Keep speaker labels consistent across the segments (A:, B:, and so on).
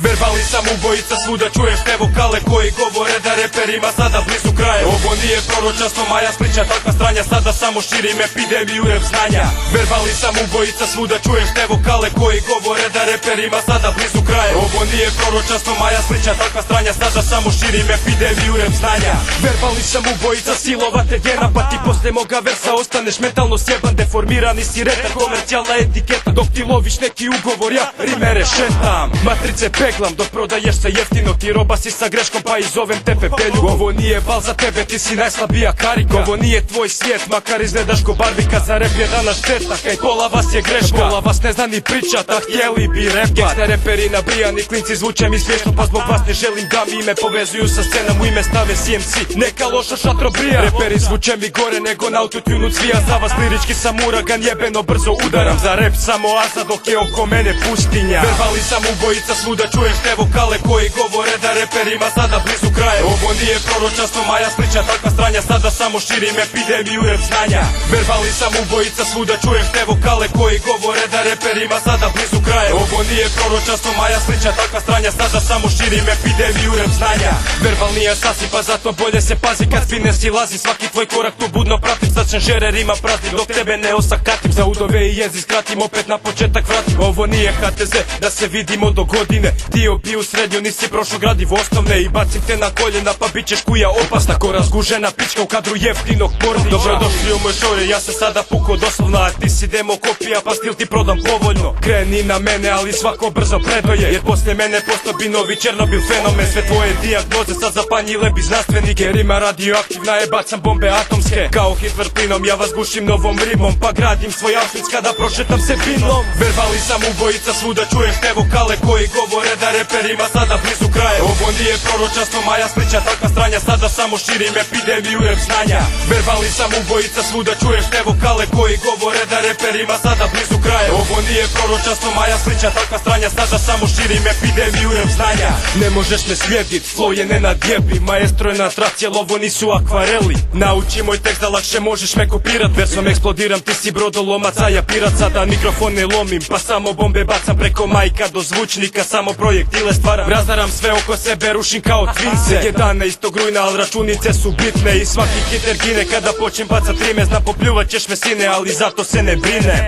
A: Verbali sam ubojica, svuda čuješ te vokale koji govore da reperima sada blizu kraja. Ovo nije proročanstvo, Maja spriča takva stranja, sada samo širim epidemiju rap znanja. Verbali sam ubojica, svuda čuješ te vokale koji govore da reperima sada blizu kraja. Ovo nije proročanstvo, Maja spriča takva stranja, sada samo širim epidemiju rap znanja. Verbali sam ubojica, silovate gena, pa ti posle moga versa ostaneš mentalno sjeban, deformirani si retar, komercijalna etiketa. Dok ti loviš neki ugovor, ja rimere šetam, matrice peglam, dok prodaješ se jeftino, ti roba si sa greškom pa i zovem te pepelju. Ovo nije bal za tebe, ti si najslabija karika, ovo nije tvoj svijet, makar izgledaš ko barbika. Za rep je danas šteta, kaj pola vas je greška, pola vas ne zna ni pričat, a htjeli bi repat. Gangsta reperi nabijani, klinci zvuče mi smiješno, pa zbog vas ne želim da mi ime povezuju sa scenom, u ime stave CMC, neka loša šatro brija. Reperi zvuče mi gore nego na autotunu cvija, za vas lirički sam uragan, jebeno brzo udaram. Za rep samo asa dok je oko mene pustinja. Verbali sam ubojica, svuda čuješ te vokale koji govore da reperima sada blizu kraja. Ovo nije proročanstvo, Maja spriča takva stranja, sada samo širim epidemiju rap znanja. Verbali sam ubojica, svuda čuješ te vokale koji govore da reperima sada blizu kraja. Ovo nije proročanstvo, Maja spriča takva stranja, sada samo širim epidemiju rap znanja. Verbalnija sasipa, zato bolje se pazi kad spinner si lazi, svaki tvoj korak tu budno pratim, sad šanžere rima praznim dok tebe ne osakatim. Za udove i jezi skratim, opet na početak vratim. Ovo nije HTZ, da se vidimo do godine, dio bi u srednju, nisi prošlo gradivo osnovne i bacim te na koljena pa bit ćeš kuja opasna ko razgužena pička u kadru jeftinog pornića. Dobrodošli u moj šore, ja se sada puko doslovno, a ti si demo kopija pa stil ti prodam povoljno. Kreni na mene, ali svako brzo predoje, jer posle mene posto bi novi Černobil fenomen. Sve tvoje dijagnoze sad zapanjile bi znanstvenike, rima radioaktivna je, bacam bombe atomske. Kao Hitler plinom, ja vas gušim novom rimom, pa gradim svoj Auschwitz kada prošetam se binom. Verbali sam ubojica, svuda čuješ te vokale koji govore da reperima sada blizu kraja. Ovo nije proročanstvo, Maja spriča takva stranja, sada samo širim epidemiju rap znanja. Verbali sam ubojica, svuda čuješ te vokale koji govore da reperima sada blizu kraja. Ovo nije proročanstvo, Maja spriča takva stranja, sada samo širim epidemiju rap znanja. Ne možeš me slijedit, flow je ne nadjebi, maestro je na traci, jel ovo nisu akvareli. Nauči moj tekst da lakše možeš me kopirat, versom eksplodiram, ti si brodolomac, a ja pirat. Sada mikrofon ne lomim, pa samo bombe bacam preko majka do zvučnika, samo projektile stvaram, razaram sve oko sebe, rušim kao twinse. 11. rujna, al računice su bitne i svaki hiter gine kada počnem bacat rime. Znam popljuvat ćeš me sine, ali zato se ne brinem.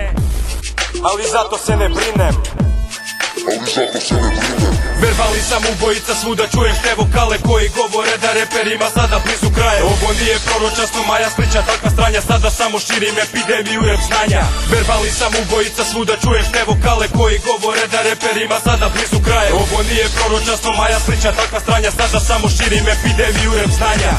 A: Verbali sam ubojica, svuda čuješ te vokale koji govore da reperima sada blizu kraja. Ovo nije proročanstvo, Maja spriča takva stranja, sada samo širim epidemiju rap znanja. Verbali sam ubojica, svuda čuješ te vokale koji govore da reperima sada blizu kraja. Ovo nije proročanstvo, Maja spriča takva stranja, sada samo širim epidemiju rap znanja.